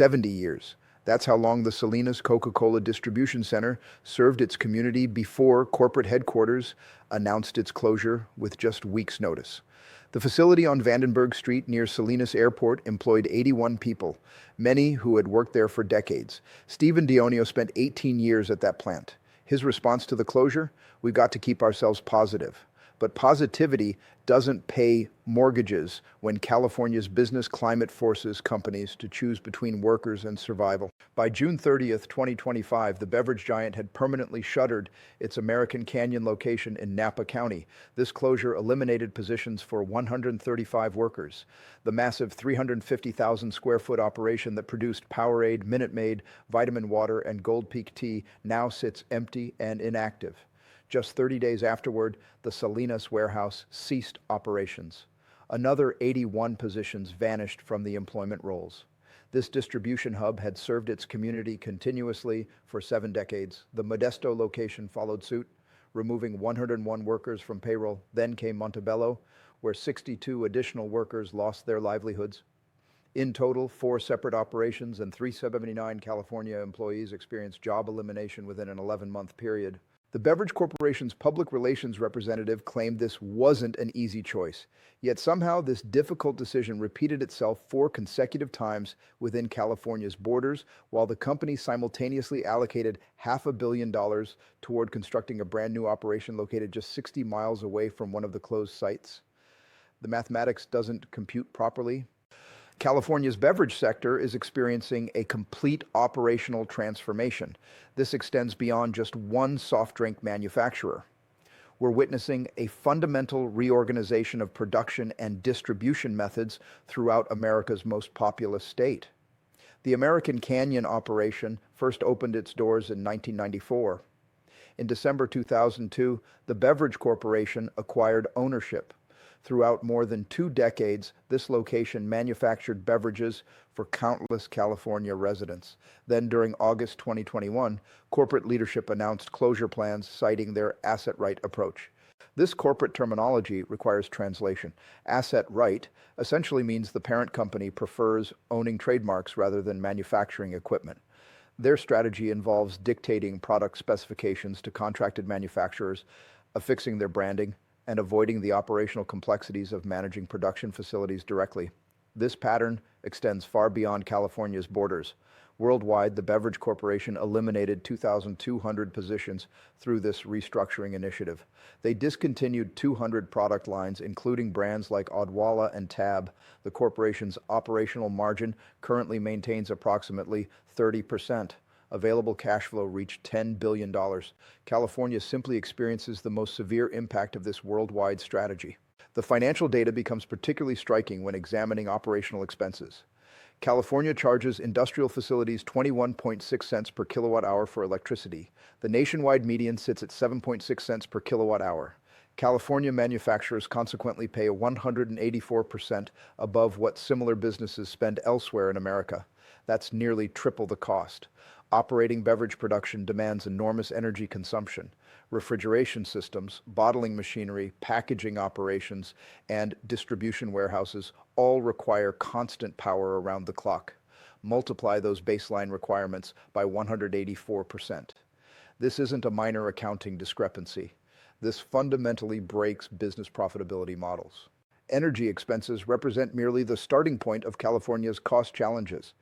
70 years. That's how long the Salinas Coca-Cola distribution center served its community before corporate headquarters announced its closure with just weeks' notice. The facility on Vandenberg Street near Salinas Airport employed 81 people, many who had worked there for decades. Stephen Dionio spent 18 years at that plant. His response to the closure? We've got to keep ourselves positive. But positivity doesn't pay mortgages when California's business climate forces companies to choose between workers and survival. By June 30th, 2025, the beverage giant had permanently shuttered its American Canyon location in Napa County. This closure eliminated positions for 135 workers. The massive 350,000 square foot operation that produced Powerade, Minute Maid, Vitamin Water, and Gold Peak tea now sits empty and inactive. Just 30 days afterward, the Salinas warehouse ceased operations. Another 81 positions vanished from the employment rolls. This distribution hub had served its community continuously for 7 decades. The Modesto location followed suit, removing 101 workers from payroll. Then came Montebello, where 62 additional workers lost their livelihoods. In total, 4 separate operations and 379 California employees experienced job elimination within an 11-month period. The Beverage Corporation's public relations representative claimed this wasn't an easy choice, yet somehow this difficult decision repeated itself 4 consecutive times within California's borders, while the company simultaneously allocated $500 million toward constructing a brand new operation located just 60 miles away from one of the closed sites. The mathematics doesn't compute properly. California's beverage sector is experiencing a complete operational transformation. This extends beyond just one soft drink manufacturer. We're witnessing a fundamental reorganization of production and distribution methods throughout America's most populous state. The American Canyon operation first opened its doors in 1994. In December 2002, the Beverage Corporation acquired ownership. Throughout more than 2 decades, this location manufactured beverages for countless California residents. Then, during August 2021, corporate leadership announced closure plans, citing their asset-right approach. This corporate terminology requires translation. Asset-right essentially means the parent company prefers owning trademarks rather than manufacturing equipment. Their strategy involves dictating product specifications to contracted manufacturers, affixing their branding, and avoiding the operational complexities of managing production facilities directly. This pattern extends far beyond California's borders. Worldwide, the Beverage Corporation eliminated 2,200 positions through this restructuring initiative. They discontinued 200 product lines, including brands like Odwalla and Tab. The corporation's operational margin currently maintains approximately 30%. Available cash flow reached $10 billion. California simply experiences the most severe impact of this worldwide strategy. The financial data becomes particularly striking when examining operational expenses. California charges industrial facilities 21.6 cents per kilowatt hour for electricity. The nationwide median sits at 7.6 cents per kilowatt hour. California manufacturers consequently pay 184% above what similar businesses spend elsewhere in America. That's nearly triple the cost. Operating beverage production demands enormous energy consumption. Refrigeration systems, bottling machinery, packaging operations, and distribution warehouses all require constant power around the clock. Multiply those baseline requirements by 184%. This isn't a minor accounting discrepancy. This fundamentally breaks business profitability models. Energy expenses represent merely the starting point of California's cost challenges.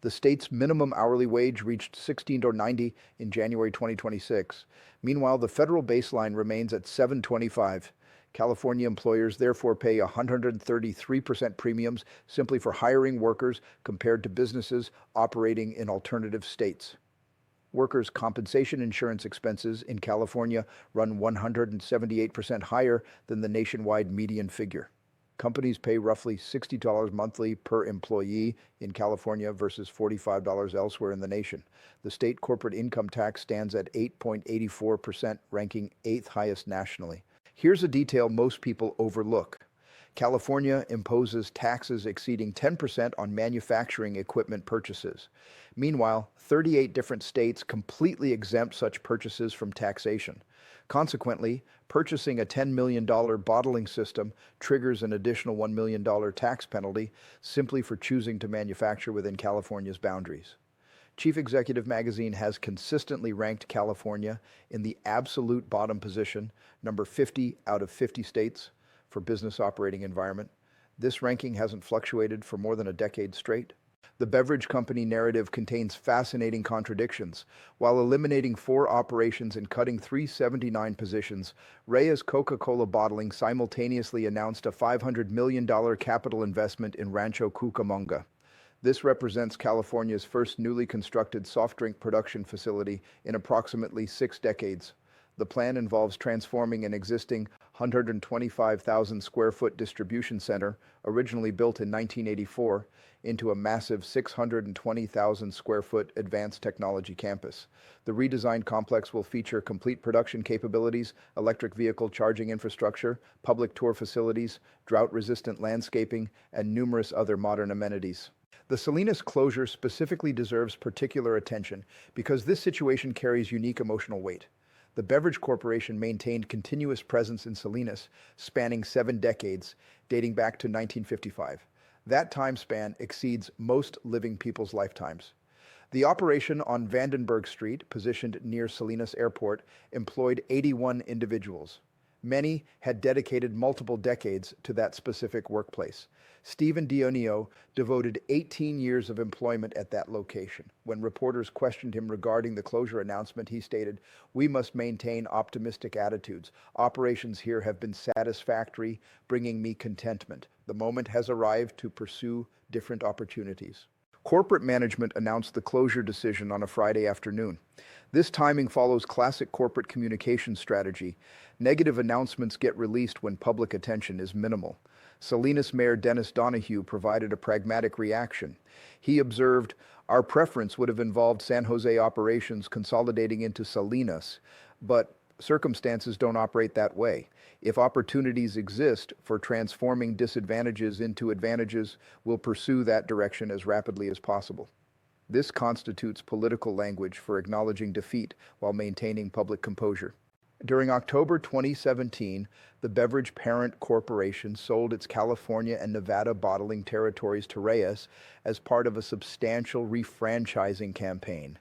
The state's minimum hourly wage reached $16.90 in January 2026. Meanwhile, the federal baseline remains at $7.25. California employers therefore pay 133% premiums simply for hiring workers compared to businesses operating in alternative states. Workers' compensation insurance expenses in California run 178% higher than the nationwide median figure. Companies pay roughly $60 monthly per employee in California versus $45 elsewhere in the nation. The state corporate income tax stands at 8.84%, ranking 8th highest nationally. Here's a detail most people overlook. California imposes taxes exceeding 10% on manufacturing equipment purchases. Meanwhile, 38 different states completely exempt such purchases from taxation. Consequently, purchasing a $10 million bottling system triggers an additional $1 million tax penalty simply for choosing to manufacture within California's boundaries. Chief Executive Magazine has consistently ranked California in the absolute bottom position, number 50 out of 50 states, for business operating environment. This ranking hasn't fluctuated for more than a decade straight. The beverage company narrative contains fascinating contradictions. While eliminating 4 operations and cutting 379 positions, Reyes Coca-Cola Bottling simultaneously announced a $500 million capital investment in Rancho Cucamonga. This represents California's first newly constructed soft drink production facility in approximately 6 decades. The plan involves transforming an existing 125,000 square foot distribution center, originally built in 1984, into a massive 620,000 square foot advanced technology campus. The redesigned complex will feature complete production capabilities, electric vehicle charging infrastructure, public tour facilities, drought-resistant landscaping, and numerous other modern amenities. The Salinas closure specifically deserves particular attention because this situation carries unique emotional weight. The Beverage Corporation maintained continuous presence in Salinas, spanning 7 decades, dating back to 1955. That time span exceeds most living people's lifetimes. The operation on Vandenberg Street, positioned near Salinas Airport, employed 81 individuals. Many had dedicated multiple decades to that specific workplace. Stephen Dionio devoted 18 years of employment at that location. When reporters questioned him regarding the closure announcement, he stated, "We must maintain optimistic attitudes. Operations here have been satisfactory, bringing me contentment. The moment has arrived to pursue different opportunities." Corporate management announced the closure decision on a Friday afternoon. This timing follows classic corporate communication strategy. Negative announcements get released when public attention is minimal. Salinas Mayor Dennis Donahue provided a pragmatic reaction. He observed, "Our preference would have involved San Jose operations consolidating into Salinas, but circumstances don't operate that way. If opportunities exist for transforming disadvantages into advantages, we'll pursue that direction as rapidly as possible." This constitutes political language for acknowledging defeat while maintaining public composure. During October 2017, the beverage parent corporation sold its California and Nevada bottling territories to Reyes as part of a substantial refranchising campaign.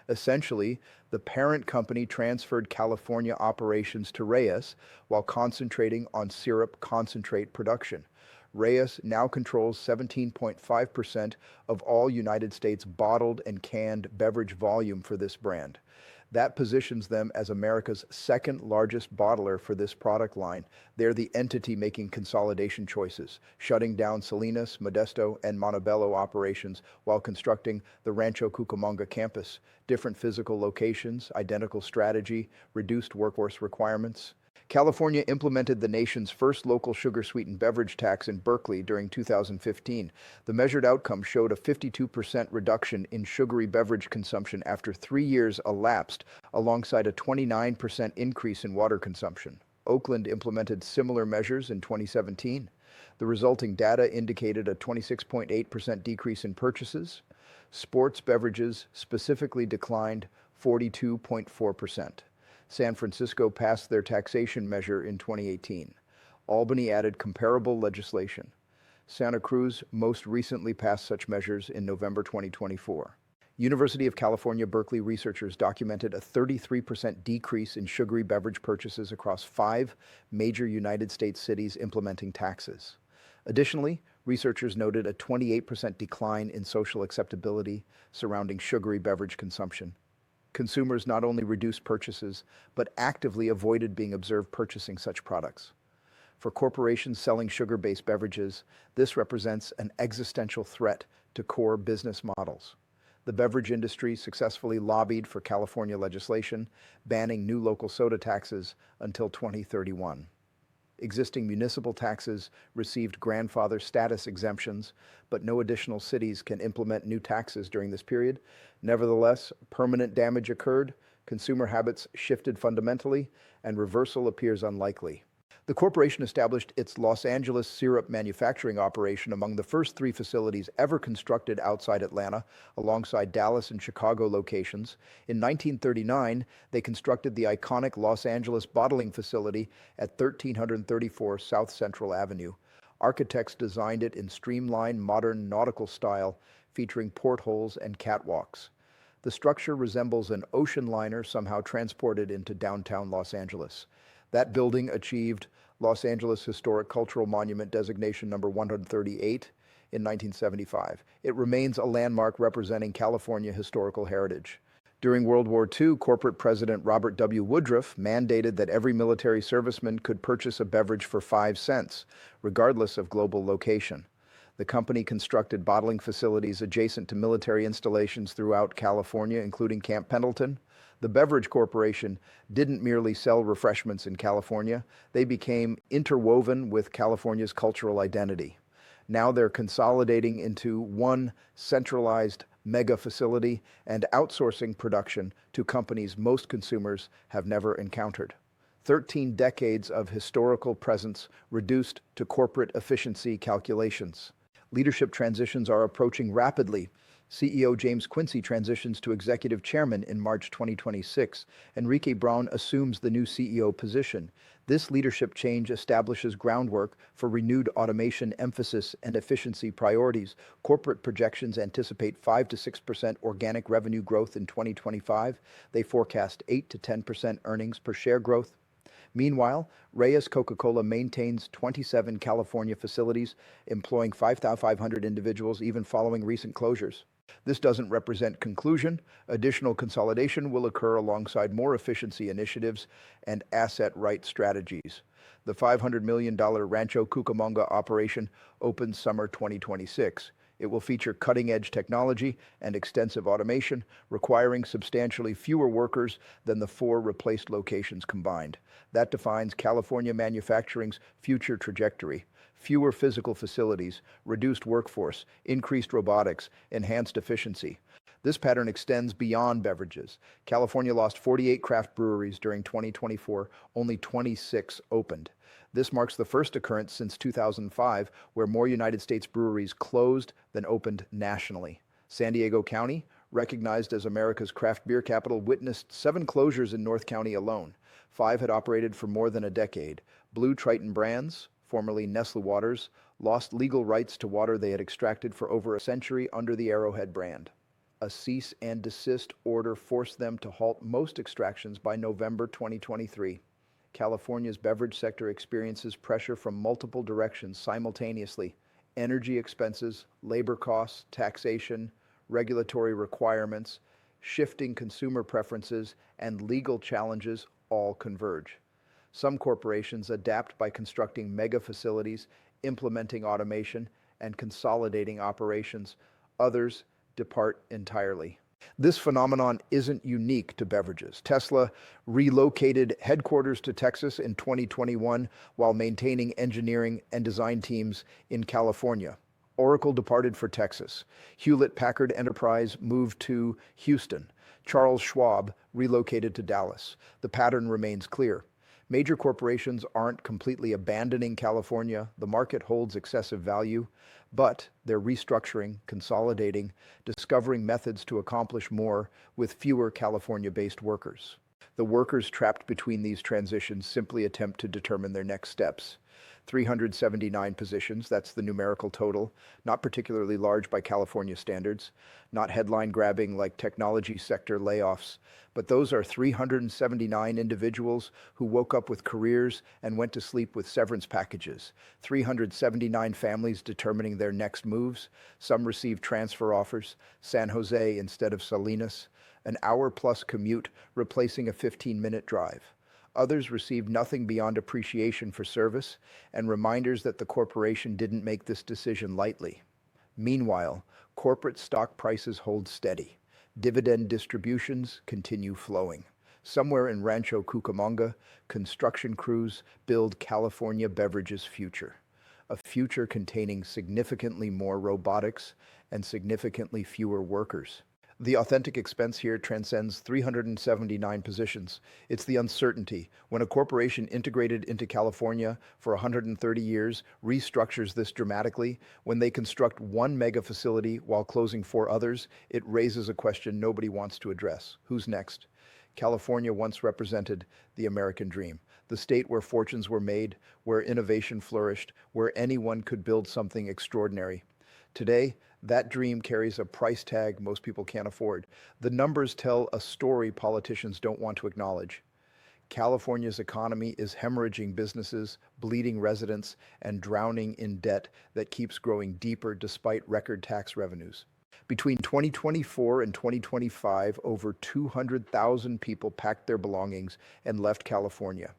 Essentially, the parent company transferred California operations to Reyes while concentrating on syrup concentrate production. Reyes now controls 17.5% of all United States bottled and canned beverage volume for this brand. That positions them as America's second largest bottler for this product line. They're the entity making consolidation choices, shutting down Salinas, Modesto, and Montebello operations while constructing the Rancho Cucamonga campus. Different physical locations, identical strategy, reduced workforce requirements. California implemented the nation's first local sugar-sweetened beverage tax in Berkeley during 2015. The measured outcome showed a 52% reduction in sugary beverage consumption after 3 years elapsed, alongside a 29% increase in water consumption. Oakland implemented similar measures in 2017. The resulting data indicated a 26.8% decrease in purchases. Sports beverages specifically declined 42.4%. San Francisco passed their taxation measure in 2018. Albany added comparable legislation. Santa Cruz most recently passed such measures in November 2024. University of California, Berkeley researchers documented a 33% decrease in sugary beverage purchases across 5 major United States cities implementing taxes. Additionally, researchers noted a 28% decline in social acceptability surrounding sugary beverage consumption. Consumers not only reduced purchases, but actively avoided being observed purchasing such products. For corporations selling sugar-based beverages, this represents an existential threat to core business models. The beverage industry successfully lobbied for California legislation banning new local soda taxes until 2031. Existing municipal taxes received grandfather status exemptions, but no additional cities can implement new taxes during this period. Nevertheless, permanent damage occurred, consumer habits shifted fundamentally, and reversal appears unlikely. The corporation established its Los Angeles syrup manufacturing operation among the first three facilities ever constructed outside Atlanta, alongside Dallas and Chicago locations. In 1939, they constructed the iconic Los Angeles bottling facility at 1334 South Central Avenue. Architects designed it in streamlined, modern nautical style, featuring portholes and catwalks. The structure resembles an ocean liner somehow transported into downtown Los Angeles. That building achieved Los Angeles Historic Cultural Monument designation number 138 in 1975. It remains a landmark representing California historical heritage. During World War II, corporate president Robert W. Woodruff mandated that every military serviceman could purchase a beverage for 5 cents, regardless of global location. The company constructed bottling facilities adjacent to military installations throughout California, including Camp Pendleton. The Beverage Corporation didn't merely sell refreshments in California, they became interwoven with California's cultural identity. Now they're consolidating into one centralized mega facility and outsourcing production to companies most consumers have never encountered. 13 decades of historical presence reduced to corporate efficiency calculations. Leadership transitions are approaching rapidly. CEO James Quincy transitions to executive chairman in March 2026. Enrique Braun assumes the new CEO position. This leadership change establishes groundwork for renewed automation emphasis and efficiency priorities. Corporate projections anticipate 5 to 6% organic revenue growth in 2025. They forecast 8 to 10% earnings per share growth. Meanwhile, Reyes Coca-Cola maintains 27 California facilities, employing 5,500 individuals even following recent closures. This doesn't represent conclusion. Additional consolidation will occur alongside more efficiency initiatives and asset-right strategies. The $500 million Rancho Cucamonga operation opens summer 2026. It will feature cutting-edge technology and extensive automation, requiring substantially fewer workers than the 4 replaced locations combined. That defines California manufacturing's future trajectory. Fewer physical facilities, reduced workforce, increased robotics, enhanced efficiency. This pattern extends beyond beverages. California lost 48 craft breweries during 2024, only 26 opened. This marks the first occurrence since 2005 where more United States breweries closed than opened nationally. San Diego County, recognized as America's craft beer capital, witnessed 7 closures in North County alone. 5 had operated for more than a decade. Blue Triton Brands, formerly Nestle Waters, lost legal rights to water they had extracted for over a century under the Arrowhead brand. A cease and desist order forced them to halt most extractions by November 2023. California's beverage sector experiences pressure from multiple directions simultaneously. Energy expenses, labor costs, taxation, regulatory requirements, shifting consumer preferences, and legal challenges all converge. Some corporations adapt by constructing mega facilities, implementing automation, and consolidating operations. Others depart entirely. This phenomenon isn't unique to beverages. Tesla relocated headquarters to Texas in 2021 while maintaining engineering and design teams in California. Oracle departed for Texas. Hewlett-Packard Enterprise moved to Houston. Charles Schwab relocated to Dallas. The pattern remains clear. Major corporations aren't completely abandoning California. The market holds excessive value, but they're restructuring, consolidating, discovering methods to accomplish more with fewer California-based workers. The workers trapped between these transitions simply attempt to determine their next steps. 379 positions, that's the numerical total, not particularly large by California standards, not headline grabbing like technology sector layoffs, but those are 379 individuals who woke up with careers and went to sleep with severance packages. 379 families determining their next moves. Some received transfer offers, San Jose instead of Salinas, an hour-plus commute replacing a 15-minute drive. Others received nothing beyond appreciation for service and reminders that the corporation didn't make this decision lightly. Meanwhile, corporate stock prices hold steady. Dividend distributions continue flowing. Somewhere in Rancho Cucamonga, construction crews build California Beverage's future. A future containing significantly more robotics and significantly fewer workers. The authentic expense here transcends 379 positions. It's the uncertainty. When a corporation integrated into California for 130 years restructures this dramatically, when they construct one mega facility while closing four others, it raises a question nobody wants to address. Who's next? California once represented the American dream, the state where fortunes were made, where innovation flourished, where anyone could build something extraordinary. Today, that dream carries a price tag most people can't afford. The numbers tell a story politicians don't want to acknowledge. California's economy is hemorrhaging businesses, bleeding residents, and drowning in debt that keeps growing deeper despite record tax revenues. Between 2024 and 2025, over 200,000 people packed their belongings and left California.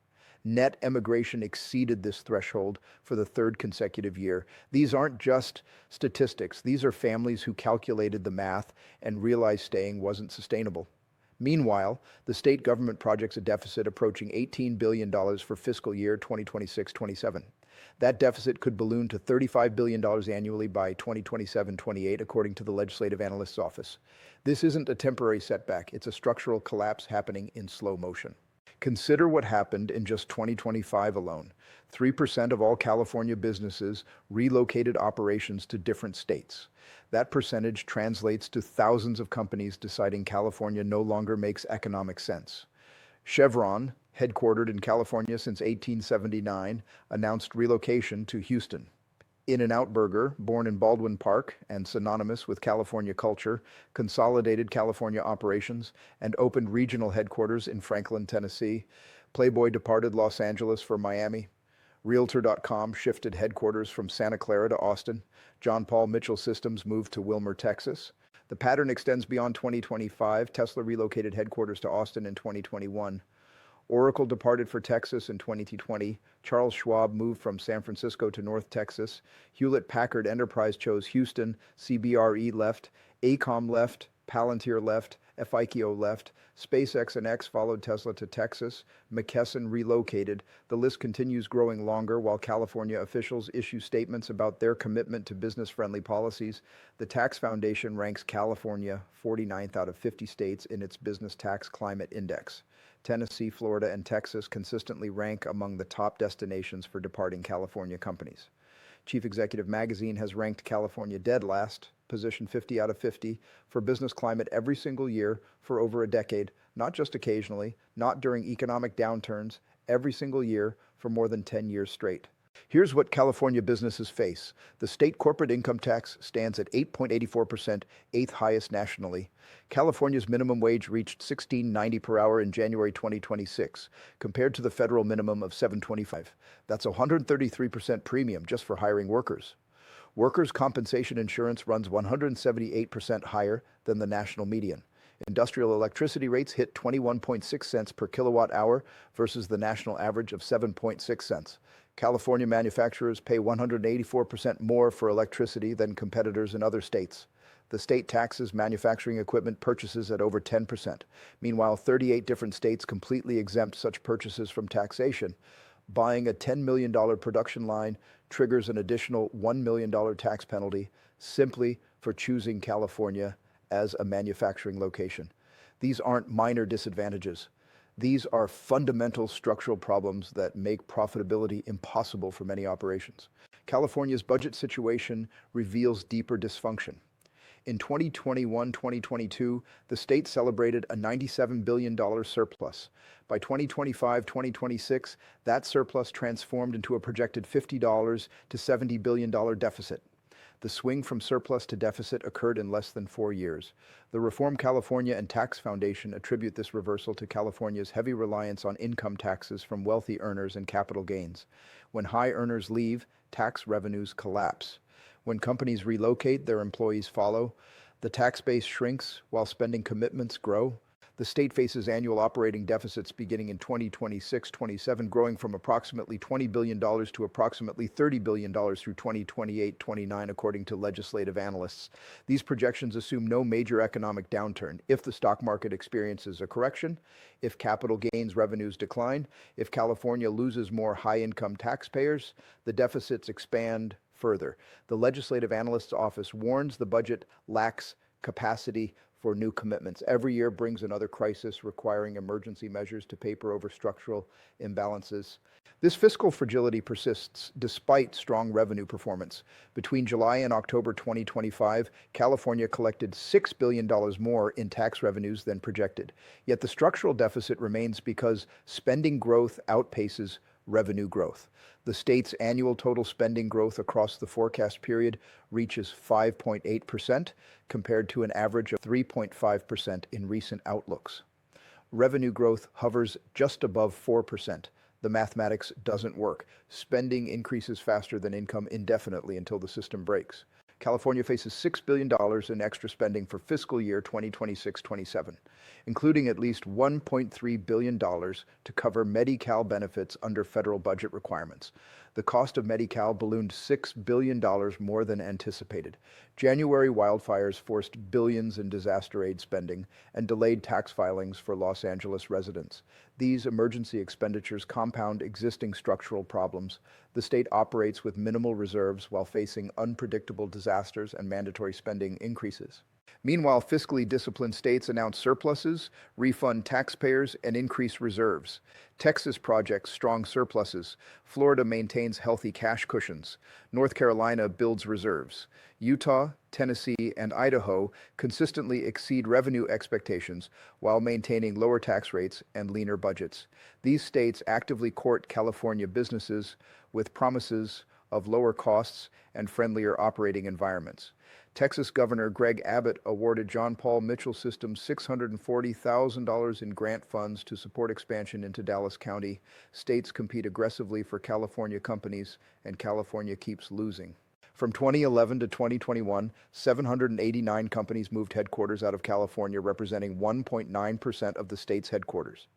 Net emigration exceeded this threshold for the third consecutive year. These aren't just statistics. These are families who calculated the math and realized staying wasn't sustainable. Meanwhile, the state government projects a deficit approaching $18 billion for fiscal year 2026-27. That deficit could balloon to $35 billion annually by 2027-28, according to the Legislative Analyst's Office. This isn't a temporary setback. It's a structural collapse happening in slow motion. Consider what happened in just 2025 alone. 3% of all California businesses relocated operations to different states. That percentage translates to thousands of companies deciding California no longer makes economic sense. Chevron, headquartered in California since 1879, announced relocation to Houston. In-N-Out Burger, born in Baldwin Park and synonymous with California culture, consolidated California operations and opened regional headquarters in Franklin, Tennessee. Playboy departed Los Angeles for Miami. Realtor.com shifted headquarters from Santa Clara to Austin. John Paul Mitchell Systems moved to Wilmer, Texas. The pattern extends beyond 2025. Tesla relocated headquarters to Austin in 2021. Oracle departed for Texas in 2020. Charles Schwab moved from San Francisco to North Texas. Hewlett-Packard Enterprise chose Houston. CBRE left. AECOM left. Palantir left. FICO left. SpaceX and X followed Tesla to Texas. McKesson relocated. The list continues growing longer while California officials issue statements about their commitment to business-friendly policies. The Tax Foundation ranks California 49th out of 50 states in its Business Tax Climate Index. Tennessee, Florida, and Texas consistently rank among the top destinations for departing California companies. Chief Executive Magazine has ranked California dead last, position 50 out of 50, for business climate every single year for over a decade, not just occasionally, not during economic downturns, every single year for more than 10 years straight. Here's what California businesses face. The state corporate income tax stands at 8.84%, eighth highest nationally. California's minimum wage reached $16.90 per hour in January 2026, compared to the federal minimum of $7.25. That's a 133% premium just for hiring workers. Workers' compensation insurance runs 178% higher than the national median. Industrial electricity rates hit 21.6 cents per kilowatt hour versus the national average of 7.6 cents. California manufacturers pay 184% more for electricity than competitors in other states. The state taxes manufacturing equipment purchases at over 10%. Meanwhile, 38 different states completely exempt such purchases from taxation. Buying a $10 million production line triggers an additional $1 million tax penalty simply for choosing California as a manufacturing location. These aren't minor disadvantages. These are fundamental structural problems that make profitability impossible for many operations. California's budget situation reveals deeper dysfunction. In 2021-2022, the state celebrated a $97 billion surplus. By 2025-2026, that surplus transformed into a projected $50 to $70 billion deficit. The swing from surplus to deficit occurred in less than 4 years. The Reform California and Tax Foundation attribute this reversal to California's heavy reliance on income taxes from wealthy earners and capital gains. When high earners leave, tax revenues collapse. When companies relocate, their employees follow. The tax base shrinks while spending commitments grow. The state faces annual operating deficits beginning in 2026-27, growing from approximately $20 billion to approximately $30 billion through 2028-29, according to legislative analysts. These projections assume no major economic downturn. If the stock market experiences a correction, if capital gains revenues decline, if California loses more high-income taxpayers, the deficits expand further. The Legislative Analyst's Office warns the budget lacks capacity for new commitments. Every year brings another crisis requiring emergency measures to paper over structural imbalances. This fiscal fragility persists despite strong revenue performance. Between July and October 2025, California collected $6 billion more in tax revenues than projected. Yet the structural deficit remains because spending growth outpaces revenue growth. The state's annual total spending growth across the forecast period reaches 5.8%, compared to an average of 3.5% in recent outlooks. Revenue growth hovers just above 4%. The mathematics doesn't work. Spending increases faster than income indefinitely until the system breaks. California faces $6 billion in extra spending for fiscal year 2026-27, including at least $1.3 billion to cover Medi-Cal benefits under federal budget requirements. The cost of Medi-Cal ballooned $6 billion more than anticipated. January wildfires forced billions in disaster aid spending and delayed tax filings for Los Angeles residents. These emergency expenditures compound existing structural problems. The state operates with minimal reserves while facing unpredictable disasters and mandatory spending increases. Meanwhile, fiscally disciplined states announce surpluses, refund taxpayers, and increase reserves. Texas projects strong surpluses. Florida maintains healthy cash cushions. North Carolina builds reserves. Utah, Tennessee, and Idaho consistently exceed revenue expectations while maintaining lower tax rates and leaner budgets. These states actively court California businesses with promises of lower costs and friendlier operating environments. Texas Governor Greg Abbott awarded John Paul Mitchell Systems $640,000 in grant funds to support expansion into Dallas County. States compete aggressively for California companies, and California keeps losing. From 2011 to 2021, 789 companies moved headquarters out of California, representing 1.9% of the state's headquarters.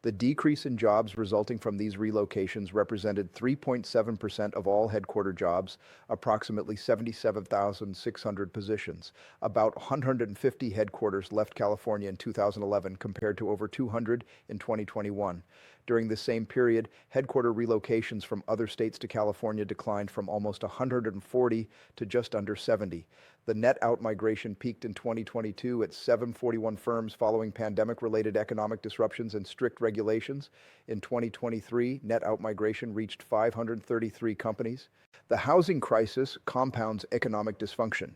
The decrease in jobs resulting from these relocations represented 3.7% of all headquarter jobs, approximately 77,600 positions. About 150 headquarters left California in 2011 compared to over 200 in 2021. During the same period, headquarter relocations from other states to California declined from almost 140 to just under 70. The net outmigration peaked in 2022 at 741 firms following pandemic-related economic disruptions and strict regulations. In 2023, net outmigration reached 533 companies. The housing crisis compounds economic dysfunction.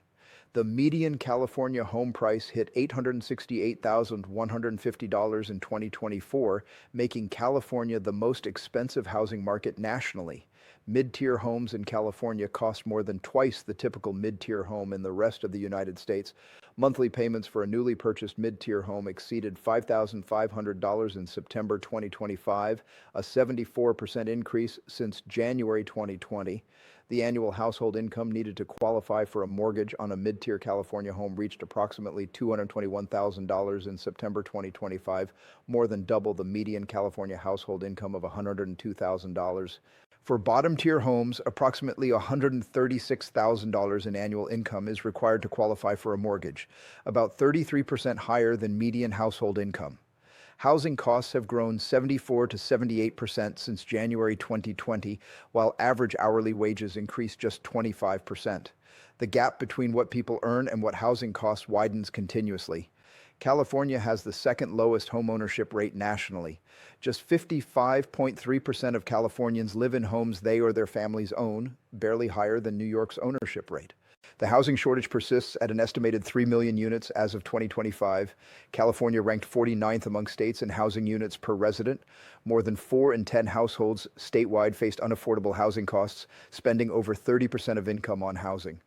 The median California home price hit $868,150 in 2024, making California the most expensive housing market nationally. Mid-tier homes in California cost more than twice the typical mid-tier home in the rest of the United States. Monthly payments for a newly purchased mid-tier home exceeded $5,500 in September 2025, a 74% increase since January 2020. The annual household income needed to qualify for a mortgage on a mid-tier California home reached approximately $221,000 in September 2025, more than double the median California household income of $102,000. For bottom-tier homes, approximately $136,000 in annual income is required to qualify for a mortgage, about 33% higher than median household income. Housing costs have grown 74 to 78% since January 2020, while average hourly wages increased just 25%. The gap between what people earn and what housing costs widens continuously. California has the second lowest homeownership rate nationally. Just 55.3% of Californians live in homes they or their families own, barely higher than New York's ownership rate. The housing shortage persists at an estimated 3 million units as of 2025. California ranked 49th among states in housing units per resident. More than 4 in 10 households statewide faced unaffordable housing costs, spending over 30% of income on housing.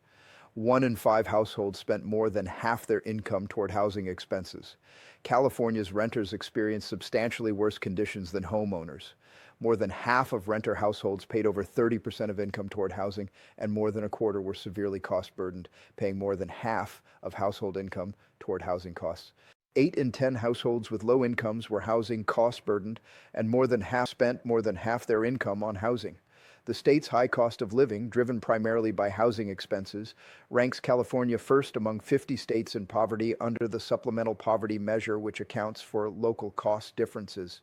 1 in 5 households spent more than half their income toward housing expenses. California's renters experience substantially worse conditions than homeowners. More than half of renter households paid over 30% of income toward housing, and more than a quarter were severely cost-burdened, paying more than half of household income toward housing costs. 8 in 10 households with low incomes were housing cost-burdened, and more than half spent more than half their income on housing. The state's high cost of living, driven primarily by housing expenses, ranks California first among 50 states in poverty under the Supplemental Poverty Measure, which accounts for local cost differences.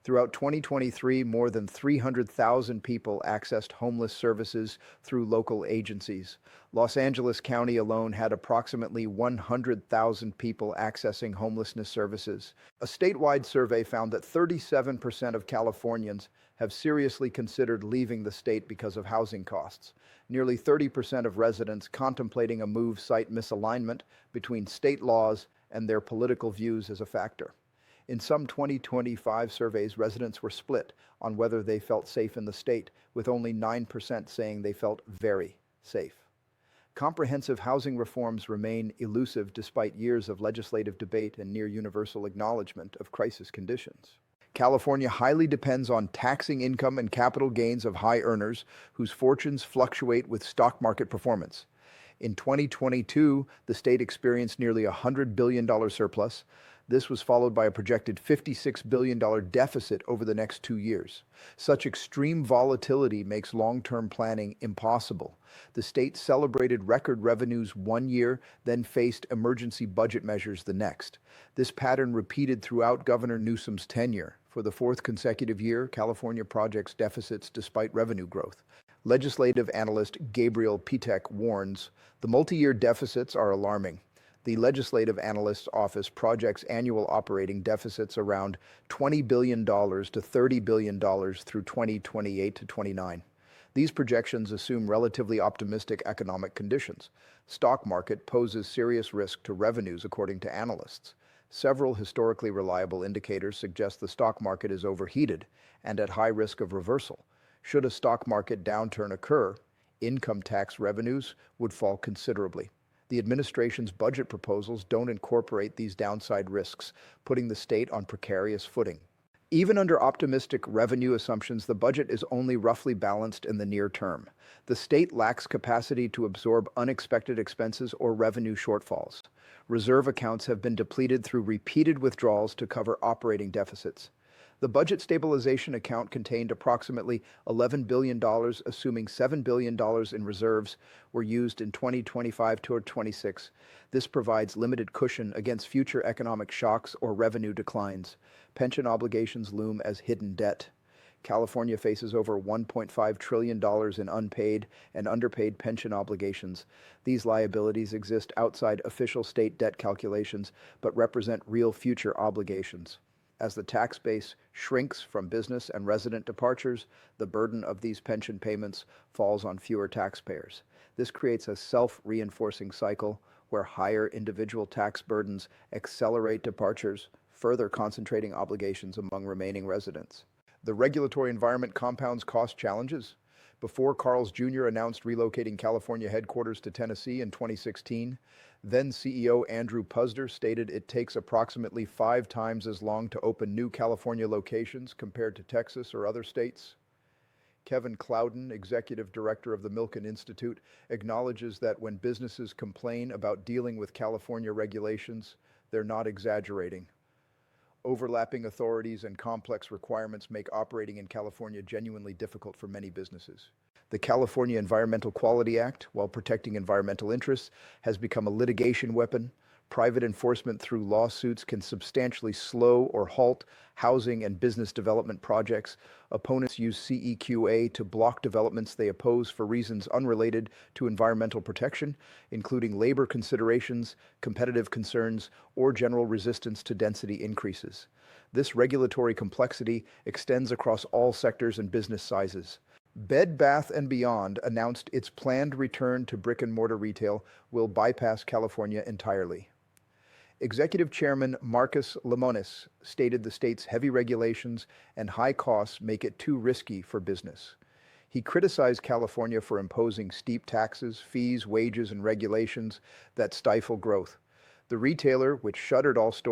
Throughout 2023, more than 300,000 people accessed homeless services through local agencies. Los Angeles County alone had approximately 100,000 people accessing homelessness services. A statewide survey found that 37% of Californians have seriously considered leaving the state because of housing costs. Nearly 30% of residents contemplating a move cite misalignment between state laws and their political views as a factor. In some 2025 surveys, residents were split on whether they felt safe in the state, with only 9% saying they felt very safe. Comprehensive housing reforms remain elusive despite years of legislative debate and near universal acknowledgement of crisis conditions. California highly depends on taxing income and capital gains of high earners whose fortunes fluctuate with stock market performance. In 2022, the state experienced nearly a $100 billion surplus. This was followed by a projected $56 billion deficit over the next 2 years. Such extreme volatility makes long-term planning impossible. The state celebrated record revenues one year, then faced emergency budget measures the next. This pattern repeated throughout Governor Newsom's tenure. For the fourth consecutive year, California projects deficits despite revenue growth. Legislative analyst Gabriel Pitek warns, the multi-year deficits are alarming. The Legislative Analyst's Office projects annual operating deficits around $20 billion to $30 billion through 2028 to 29. These projections assume relatively optimistic economic conditions. Stock market poses serious risk to revenues, according to analysts. Several historically reliable indicators suggest the stock market is overheated and at high risk of reversal. Should a stock market downturn occur, income tax revenues would fall considerably. The administration's budget proposals don't incorporate these downside risks, putting the state on precarious footing. Even under optimistic revenue assumptions, the budget is only roughly balanced in the near term. The state lacks capacity to absorb unexpected expenses or revenue shortfalls. Reserve accounts have been depleted through repeated withdrawals to cover operating deficits. The budget stabilization account contained approximately $11 billion, assuming $7 billion in reserves were used in 2025 toward 26. This provides limited cushion against future economic shocks or revenue declines. Pension obligations loom as hidden debt. California faces over $1.5 trillion in unpaid and underpaid pension obligations. These liabilities exist outside official state debt calculations, but represent real future obligations. As the tax base shrinks from business and resident departures, the burden of these pension payments falls on fewer taxpayers. This creates a self-reinforcing cycle where higher individual tax burdens accelerate departures, further concentrating obligations among remaining residents. The regulatory environment compounds cost challenges. Before Carl's Jr. announced relocating California headquarters to Tennessee in 2016, then CEO Andrew Puzder stated it takes approximately 5 times as long to open new California locations compared to Texas or other states. Kevin Clouden, executive director of the Milken Institute, acknowledges that when businesses complain about dealing with California regulations, they're not exaggerating. Overlapping authorities and complex requirements make operating in California genuinely difficult for many businesses. The California Environmental Quality Act, while protecting environmental interests, has become a litigation weapon. Private enforcement through lawsuits can substantially slow or halt housing and business development projects. Opponents use CEQA to block developments they oppose for reasons unrelated to environmental protection, including labor considerations, competitive concerns, or general resistance to density increases. This regulatory complexity extends across all sectors and business sizes. Bed Bath & Beyond announced its planned return to brick-and-mortar retail will bypass California entirely. Executive Chairman Marcus Lemonis stated the state's heavy regulations and high costs make it too risky for business. He criticized California for imposing steep taxes, fees, wages, and regulations that stifle growth. The retailer, which shuttered all stores